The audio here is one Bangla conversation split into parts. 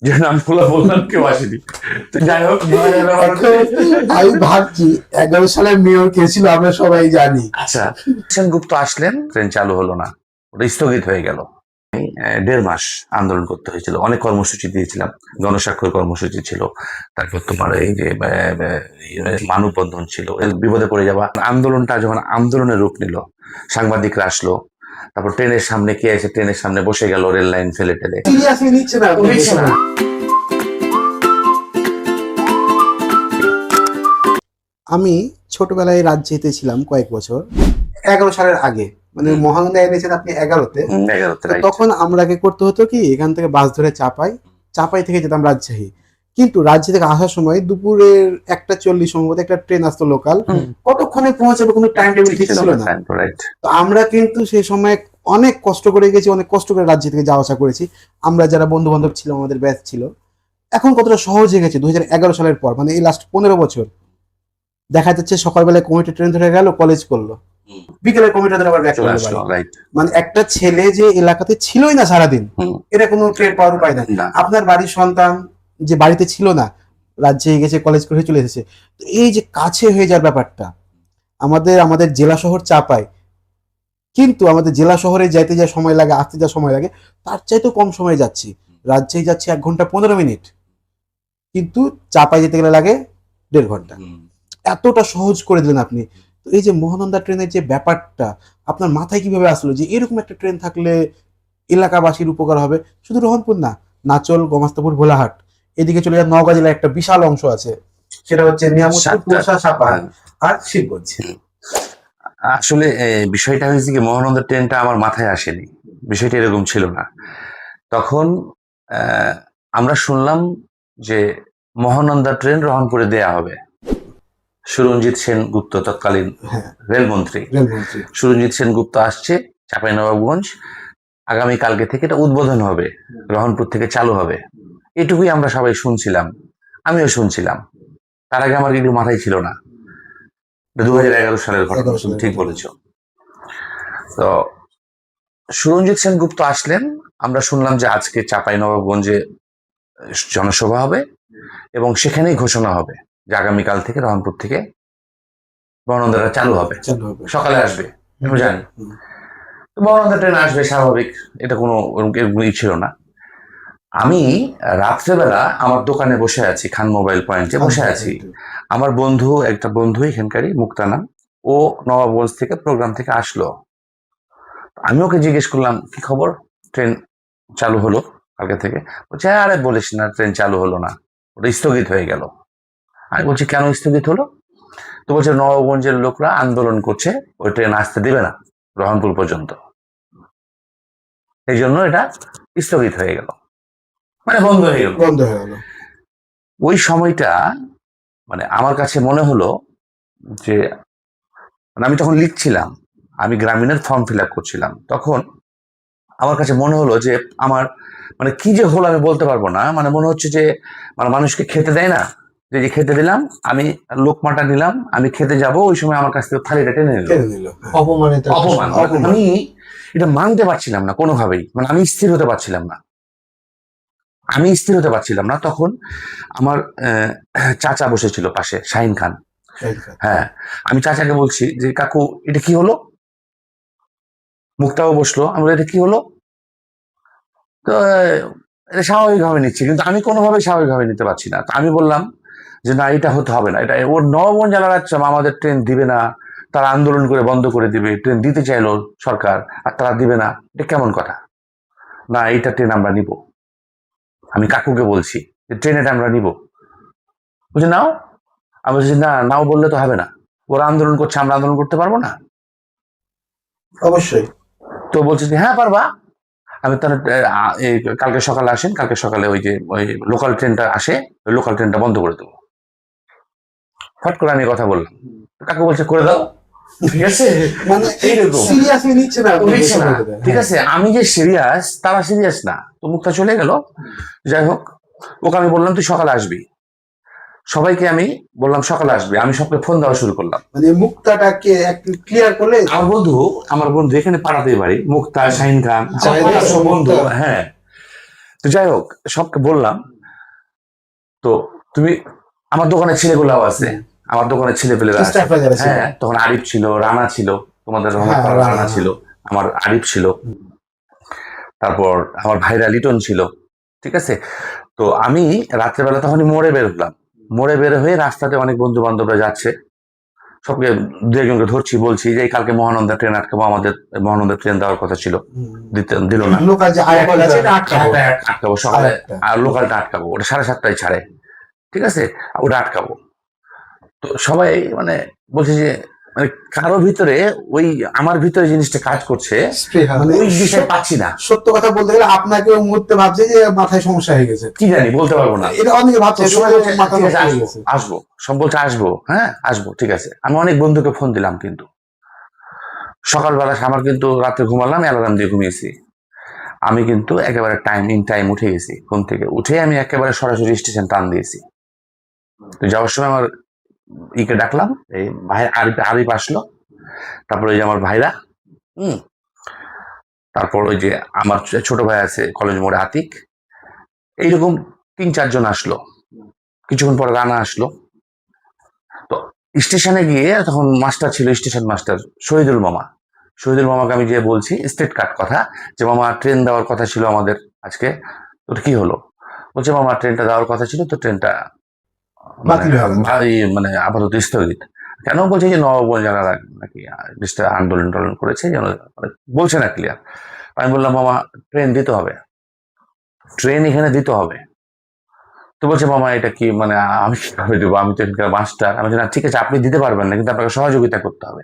যে নামগুলো বললাম কেউ আসেনি। তো যাই হোক, আমি ভাবছি 11 সালের মেয়র কে ছিল আমরা সবাই জানি। আচ্ছা, সেনগুপ্ত আসলেন, ট্রেন চালু হলো না, ওটা স্থগিত হয়ে গেল। 1.5 মাস আন্দোলন করতে হয়েছিল, অনেক কর্মসূচি দিয়েছিলাম, গণস্বাক্ষর কর্মসূচি ছিল, তারপর তোমার এই যে মানববন্ধন ছিল, বিপদে পড়ে যাওয়া আন্দোলনটা যখন আন্দোলনের রূপ নিল, সাংবাদিকরা আসলো, তারপর ট্রেনের সামনে কে এসে ট্রেনের সামনে বসে গেল, রেল লাইন ফেলে টেলে। সিরিয়াসলি নিচ্ছে না, নিচ্ছে না। আমি ছোটবেলায় রাজ্যেতে ছিলাম কয়েক বছর, 11 সালের আগে, মানে মহানন্দা এনেছেন আপনি 11-তে। 11তে, তো তখন আমরাকে করতে হতো কি, এখান থেকে বাস ধরে চাপাই থেকে যেতাম রাজশাহী। কিন্তু রাজ্য থেকে আসার সময় দুপুরের 1:40 সম্ভবত একটা ট্রেন আসতো লোকাল, কতক্ষণে পৌঁছাবে কোনো টাইম টেবিল ঠিক ছিল না। তো আমরা কিন্তু সেই সময় অনেক কষ্ট করে গেছি, অনেক কষ্ট করে রাজ্য থেকে যাওয়া আসা করেছি। আমরা যারা বন্ধু বান্ধব ছিল, আমাদের ব্যাচ ছিল। এখন কতটা সহজ হয়ে গেছে 2011 সালের পর, মানে এই লাস্ট 15 বছর। দেখা যাচ্ছে সকালবেলায় কমিউটার ট্রেন ধরে গেল, কলেজ করলো, বিকেলে কমিউটার ধরে আবার ব্যাক করলো বাড়ি। মানে একটা ছেলে যে এলাকাতে ছিলই না সারাদিন, এটা কোনো ট্রেন পাওয়ার উপায় নাই। আপনার বাড়ির সন্তান যে বাড়িতে ছিল না, রাজ্যে গেছে, কলেজ করে চলে এসেছে। তো এই যে কাছে হয়ে যাওয়ার ব্যাপারটা, আমাদের জেলা শহর চাপায়, কিন্তু আমাদের জেলা শহরে যাইতে যা সময় লাগে, আসতে যা সময় লাগে, তার চাইতেও কম সময় যাচ্ছি। রাজ্যে যাচ্ছি 1 ঘন্টা 15 মিনিট, কিন্তু চাপায় যেতে গেলে লাগে 1.5 ঘন্টা। এতটা সহজ করে দিলেন আপনি। তো এই যে মহানন্দা ট্রেনের যে ব্যাপারটা, আপনার মাথায় কিভাবে আসলো যে এরকম একটা ট্রেন থাকলে এলাকাবাসীর উপকার হবে? শুধু রহনপুর না, নাচল, গোমাস্তাপুর, ভোলাহাট, এদিকে চলে যায় নওগাঁ জেলার একটা বিশাল অংশ আছে, সেটা হচ্ছে নিয়ামতপুর, পোষা, সাপাহার আর শিবগঞ্জ। আসলে বিষয়টা হয়েছে কি, মহানন্দা ট্রেনটা আমার মাথায় আসেনি, বিষয়টা এরকম ছিল না। তখন আমরা শুনলাম যে মহানন্দা ট্রেন রহনপুরে দেয়া হবে। সুরঞ্জিত সেনগুপ্ত তৎকালীন রেলমন্ত্রী, সুরঞ্জিত সেনগুপ্ত আসছে চাঁপাইনবাবগঞ্জ, আগামীকালকে থেকে এটা উদ্বোধন হবে, রহনপুর থেকে চালু হবে। এটুকুই আমরা সবাই শুনছিলাম, আমিও শুনছিলাম। তার আগে আমার কিছু মাথায় ছিল না। 2011 সালের ঘটনা, তুমি ঠিক বলেছ। তো সুরঞ্জিত সেনগুপ্ত আসলেন, আমরা শুনলাম যে আজকে চাঁপাইনবাবগঞ্জে জনসভা হবে এবং সেখানেই ঘোষণা হবে যে আগামীকাল থেকে রহনপুর থেকে মহানন্দাটা চালু হবে, সকালে আসবে, আমি জানি। মহানন্দা ট্রেন আসবে স্বাভাবিক, এটা কোনো ছিল না। আমি রাত্রেবেলা আমার দোকানে বসে আছি, খান মোবাইল পয়েন্টে বসে আছি। আমার বন্ধু, একটা বন্ধু এখানকারই, মুক্তানাম, ও নবাবগঞ্জ থেকে প্রোগ্রাম থেকে আসলো। আমি ওকে জিজ্ঞেস করলাম, কি খবর, ট্রেন চালু হলো কালকে থেকে? বলছে, আরে বলিস না, ট্রেন চালু হলো না, ওটা স্থগিত হয়ে গেল। আমি বলছি, কেন স্থগিত হলো? তো বলছে, নবাবগঞ্জের লোকরা আন্দোলন করছে, ওই ট্রেন আসতে দিবে না রহনপুর পর্যন্ত, এই জন্য এটা স্থগিত হয়ে গেল, মানে বন্ধ হয়ে গেল। ওই সময়টা মানে আমার কাছে মনে হলো যে, মানে আমি তখন লিখছিলাম, আমি গ্রামীণের ফর্ম ফিল আপ করছিলাম, তখন আমার কাছে মনে হলো যে আমার মানে কি যে হলো আমি বলতে পারবো না। মানে মনে হচ্ছে যে মানে মানুষকে খেতে দেয় না, যে খেতে দিলাম, আমি লোকমাটা নিলাম, আমি খেতে যাব, ওই সময় আমার কাছ থেকে থালিটা টেনে নিল। অপমান। আমি এটা মানতে পারছিলাম না কোনোভাবেই, মানে আমি স্থির হতে পারছিলাম না। তখন আমার চাচা বসেছিল পাশে, শাহিন খান। হ্যাঁ, আমি চাচাকে বলছি যে, কাকু এটা কি হলো? মুক্তাও বসলো, আমরা এটা কি হলো? তো এটা স্বাভাবিকভাবে নিচ্ছি, কিন্তু আমি কোনোভাবেই স্বাভাবিকভাবে নিতে পারছি না। আমি বললাম যে, না, এটা হতে হবে না, এটা ওর নবাবগঞ্জ জেলার আমাদের ট্রেন দিবে না, তারা আন্দোলন করে বন্ধ করে দিবে, ট্রেন দিতে চাইলো সরকার আর তারা দিবে না, এটা কেমন কথা? না, এইটা ট্রেন আমরা নিব। আমি কাকুকে বলছি যে, ট্রেন এটা আমরা নিব। বলছে, নাও। আমি বলছি, না, নাও বললে তো হবে না, ওরা আন্দোলন করছে, আমরা আন্দোলন করতে পারবো না? অবশ্যই। তো বলছে যে, হ্যাঁ পারবা। আমি তাহলে কালকে সকালে আসেন, কালকে সকালে ওই যে ওই লোকাল ট্রেনটা আসে, ওই লোকাল ট্রেনটা বন্ধ করে দেবো। ফট করে আমি কথা বললাম, কাকু বলছে, করে দাও। ঠিক আছে, মানে এইরকম সিরিয়াসলি নিচ্ছে না। ঠিক আছে, আমি যে সিরিয়াস, তারা সিরিয়াস না। তো মুখটা চলে গেল। যাই হোক, ওকে আমি বললাম, তুই সকালে আসবি। সবাইকে আমি বললাম সকালে আসবে, আমি সবকে ফোন দেওয়া শুরু করলাম। মানে মুক্তাটাকে একটু ক্লিয়ার করলে, আমার বন্ধু এখানে পাড়াতেই বাড়ি, মুক্তা, শাহিন খান, বন্ধু। হ্যাঁ, তো তো যাই হোক, সবকে বললাম। তো তুমি, আমার দোকানের ছেলেগুলাও আছে, আমার দোকানের ছেলে পেলেরা আছে। স্টাফরা যারা ছিল। হ্যাঁ, তখন আরিফ ছিল, রানা ছিল, তোমাদের রহমত হ্যাঁ, পাড়ার রানা, রানা ছিল, আমার আরিফ ছিল, তারপর আমার ভাইরা লিটন ছিল। ঠিক আছে। তো আমি রাত্রেবেলা তখনই মোড়ে বের হলাম। মোড়ে বের হয়ে রাস্তাতে অনেক বন্ধু বান্ধবরা যাচ্ছে, সবকে দু একজনকে ধরছি, বলছি যে এই কালকে মহানন্দা ট্রেন আটকাবো, আমাদের মহানন্দা ট্রেন দেওয়ার কথা ছিল, দিল না। লোকাল যে আরেকটা আছে এটা আটকাবো। আটকাবো সকালে, আরেকটা। আর লোকালটা আটকাবো, ওটা 7:30টায় ছাড়ে। ঠিক আছে, ওটা আটকাবো। তো সবাই মানে বলছে যে, মানে কারো ভিতরে ওই আমার ভিতরে জিনিসটা কাজ করছে, মানে ওই বিষয় পাচ্ছি না। সত্য কথা বলতে গেলে আপনাকে ওই মুহূর্তে ভাবছে যে মাথায় সমস্যা হয়ে গেছে, কি জানি, বলতে পারবো না। এটা অনেকে ভাবছে তো সবাই বলছে, মাথা ঠিক নষ্ট আছে, হয়ে আসবো গেছে। আসবো, সব বলছে আসবো, হ্যাঁ আসবো, ঠিক আছে। আমি অনেক বন্ধুকে ফোন দিলাম, কিন্তু সকালবেলা আমার কিন্তু রাত্রে ঘুমালাম, অ্যালার্ম দিয়ে ঘুমিয়েছি। আমি কিন্তু একেবারে টাইম উঠে গেছি, ঘুম থেকে উঠে আমি একেবারে সরাসরি স্টেশন টান দিয়েছি। তো যাওয়ার সময় আমার ইকে ডাকলাম, এই ভাই আরিফ আরিফ আসলো, তারপর ওই যে আমার ভাইরা, হুম, তারপর ওই যে আমার ছোট ভাই আছে কলেজ মোড়ে আতিক, এইরকম 3-4 জন আসলো। কিছুক্ষণ পরে রানা আসলো। তো স্টেশনে গিয়ে তখন মাস্টার ছিল, স্টেশন মাস্টার শহীদুল মামা। শহীদুল মামাকে আমি যে বলছি স্ট্রেট কাট কথা, যে মামা ট্রেন দেওয়ার কথা ছিল আমাদের আজকে, ওটা কি হলো? বলছে মামা ট্রেনটা দেওয়ার কথা ছিল, তো ট্রেনটা মানে বাতিল হয়ে গেল। মানে আপাতত স্থগিত। কেন? বলছে যে নবাবগঞ্জ যারা নাকি আন্দোলন টলন করেছে, যেন মানে বলছে না ক্লিয়ার। আমি বললাম মামা ট্রেন দিতে হবে, ট্রেন এখানে দিতে হবে। তো বলছে মামা এটা কি মানে আমি কিভাবে দেবো, আমি তো এখানকার মাস্টার। আমি বলছি, না ঠিক আছে, আপনি দিতে পারবেন না, কিন্তু আপনাকে সহযোগিতা করতে হবে।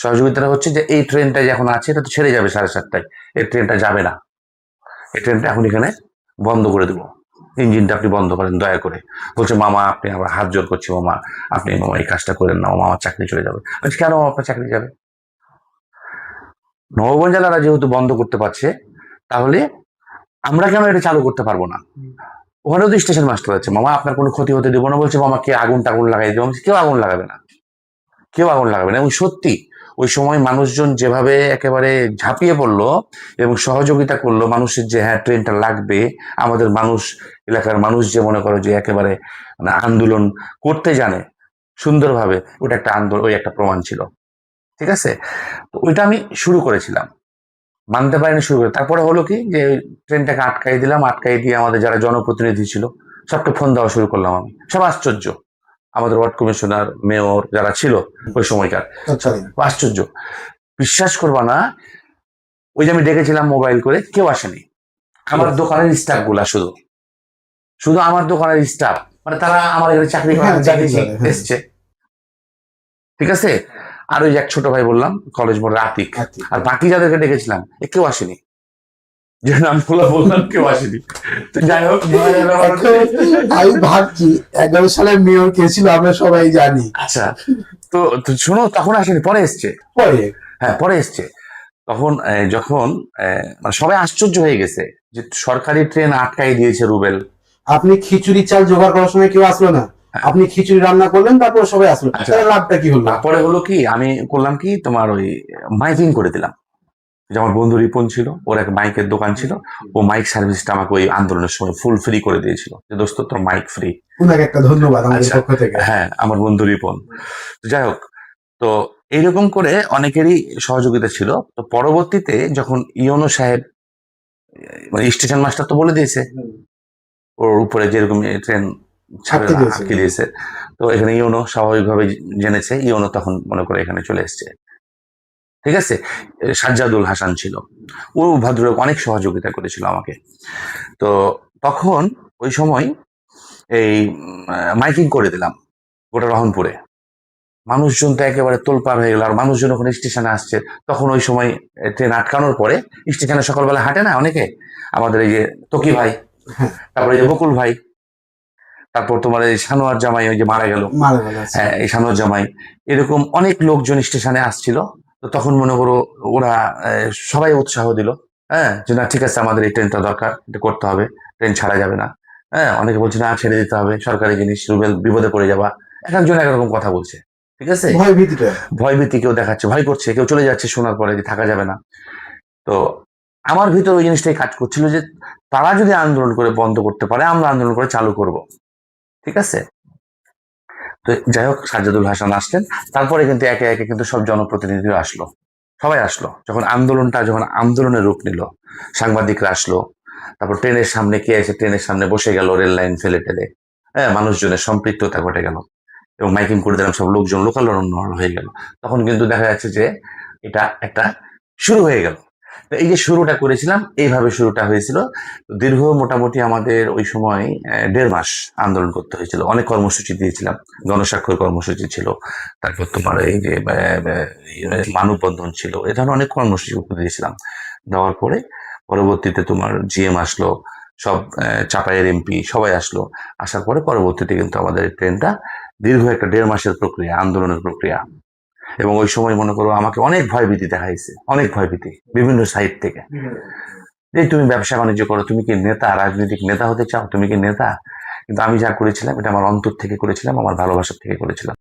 সহযোগিতাটা হচ্ছে যে এই ট্রেনটা যখন আছে এটা তো ছেড়ে যাবে 7:30টায়, এই ট্রেনটা যাবে না, এই ট্রেনটা এখন এখানে বন্ধ করে দেবো, ইঞ্জিনটা আপনি বন্ধ করেন দয়া করে। বলছে মামা আপনি আবার হাত জোর করছি, মামা আপনি মামা এই কাজটা করেন না, মামা আমার চাকরি চলে যাবে। বলছি কেন আপনার চাকরি যাবে? নবগঞ্জ জেলারা যেহেতু বন্ধ করতে পারছে, তাহলে আমরা কেন এটা চালু করতে পারবো না? ওখানেও তো স্টেশন মাস্টার আছে, মামা আপনার কোনো ক্ষতি হতে দেবো না। বলছে মামা কে আগুন টাগুন লাগাই দেবো? কেউ আগুন লাগাবে না, কেউ আগুন লাগাবে না। এবং সত্যি ওই সময় মানুষজন যেভাবে একেবারে ঝাঁপিয়ে পড়লো এবং সহযোগিতা করলো মানুষের, যে হ্যাঁ ট্রেনটা লাগবে, আমাদের মানুষ, এলাকার মানুষ যে মনে করো যে একেবারে মানে আন্দোলন করতে জানে সুন্দরভাবে, ওটা একটা আন্দোলন, ওই একটা প্রমাণ ছিল। ঠিক আছে। তো ওইটা আমি শুরু করেছিলাম, মানতে পারিনি শুরু করে। তারপরে হলো কি যে ট্রেনটাকে আটকাই দিলাম, আটকাই দিয়ে আমাদের যারা জনপ্রতিনিধি ছিল সবকে ফোন দেওয়া শুরু করলাম। আমি সব আশ্চর্য, আমাদের ওয়ার্ড কমিশনার, মেয়র যারা ছিল ওই সময়কার, আশ্চর্য, বিশ্বাস করবা না, ওই যে আমি ডেকেছিলাম মোবাইল করে, কেউ আসেনি। আমার দোকানের স্টাফ গুলা, শুধু শুধু আমার দোকানের স্টাফ, মানে তারা আমার এখানে চাকরি করে এসছে। ঠিক আছে। আর ওই এক ছোট ভাই বললাম কলেজ মোড়ের আতিক, আর বাকি যাদেরকে ডেকেছিলাম কেউ আসেনি, যে নামগুলো বললাম কেউ আসেনি। তো যাই হোক, আমি ভাবছি 11 সালের মেয়র কে ছিল আমরা সবাই জানি। আচ্ছা, তো শোনো, তখন আসেনি, পরে এসছে। পরে হ্যাঁ পরে এসছে। তখন যখন মানে সবাই আশ্চর্য হয়ে গেছে যে সরকারি ট্রেন আটকাই দিয়েছে রুবেল। আপনি খিচুড়ি চাল জোগাড় করার সময় কেউ আসলো না, আপনি খিচুড়ি রান্না করলেন, তারপর সবাই আসলো, তাহলে লাভটা কি হলো? তারপরে হলো কি, আমি করলাম কি, তোমার ওই মাইকিং করে দিলাম। যে আমার বন্ধু রিপন ছিল, ওর এক মাইকের দোকান ছিল, ও মাইক সার্ভিসটা আমাকে ওই আন্দোলনের সময় ফুল ফ্রি করে দিয়েছিল, যে দোস্ত তোর মাইক ফ্রি। উনাকে একটা ধন্যবাদ আমাদের পক্ষ থেকে। হ্যাঁ, আমার বন্ধু রিপন। যাই হোক, তো এইরকম করে অনেকেরই সহযোগিতা ছিল। তো পরবর্তীতে যখন ইওনো সাহেব, মানে স্টেশন মাস্টার তো বলে দিয়েছে ওর উপরে যেরকম ট্রেন আটকে দিয়েছে, তো এখানে ইওনো স্বাভাবিকভাবে জেনেছে, ইওনো তখন মনে করে এখানে চলে এসছে। ঠিক আছে। সাজ্জাদুল হাসান ছিল, ও ভদ্রলোক অনেক সহযোগিতা করেছিল আমাকে। তো তখন ওই সময় এই মাইকিং করে দিলাম গোটা রহনপুরে, মানুষজন তো একেবারে তোলপাড় হয়ে গেল। আর মানুষজন ওখানে স্টেশনে আসছে, তখন ওই সময় ট্রেন আটকানোর পরে স্টেশনে সকালবেলা হাঁটে না অনেকে, আমাদের এই যে তকি ভাই, তারপরে এই যে বকুল ভাই, তারপর তোমার এই সানোয়ার জামাই ওই যে মারা গেল, হ্যাঁ এই সানোয়ার জামাই, এরকম অনেক লোকজন স্টেশনে আসছিল। তো তখন মনে করো ওরা সবাই উৎসাহ দিল, হ্যাঁ যে না ঠিক আছে, আমাদের এই ট্রেনটা দরকার, এটা করতে হবে, ট্রেন ছাড়া যাবে না। হ্যাঁ, অনেকে বলছে না ছেড়ে দিতে হবে, সরকারি জিনিস, রুবেল বিপদে পড়ে যাবা, এক একজন একরকম কথা বলছে। ঠিক আছে, ভয় ভীতি কেউ দেখাচ্ছে, ভয় করছে, কেউ চলে যাচ্ছে শোনার পরে যে থাকা যাবে না। তো আমার ভিতর ওই জিনিসটাই কাজ করছিল যে তারা যদি আন্দোলন করে বন্ধ করতে পারে, আমরা আন্দোলন করে চালু করব। ঠিক আছে। তো যাই হোক, সাজ্জাদুল হাসান আসলেন, তারপরে কিন্তু একে একে কিন্তু সব জনপ্রতিনিধিরা আসলো, সবাই আসলো। যখন আন্দোলনের রূপ নিল, সাংবাদিকরা আসলো, তারপর ট্রেনের সামনে কে এসে ট্রেনের সামনে বসে গেল, রেল লাইন ফেলে টেলে, হ্যাঁ, মানুষজনের সম্পৃক্ততা ঘটে গেল এবং মাইকিং করে দিলাম, সব লোকজন লোকালয় হয়ে গেল। তখন কিন্তু দেখা যাচ্ছে যে এটা একটা শুরু হয়ে গেল। তো এই যে শুরুটা করেছিলাম, এইভাবে শুরুটা হয়েছিল। দীর্ঘ মোটামুটি আমাদের ওই সময় 1.5 মাস আন্দোলন করতে হয়েছিল। অনেক কর্মসূচি দিয়েছিলাম, গণস্বাক্ষর কর্মসূচি ছিল, তারপর তোমার এই যে মানববন্ধন ছিল, এ ধরনের অনেক কর্মসূচি দিয়েছিলাম। দেওয়ার পরে পরবর্তীতে তোমার জিএম আসলো, সব চাপাইয়ের এমপি সবাই আসলো। আসার পরে পরবর্তীতে কিন্তু আমাদের ট্রেনটা দীর্ঘ একটা 1.5 মাসের প্রক্রিয়া, আন্দোলনের প্রক্রিয়া। এবং ওই সময় মনে করো আমাকে অনেক ভয়ভীতি দেখাইছে, অনেক ভয়ভীতি বিভিন্ন সাইড থেকে, যে তুমি ব্যবসা বাণিজ্য করো, তুমি কি নেতা, রাজনৈতিক নেতা হতে চাও, তুমি কি নেতা? কিন্তু আমি যা করেছিলাম এটা আমার অন্তর থেকে করেছিলাম, আমার ভালোবাসার থেকে করেছিলাম।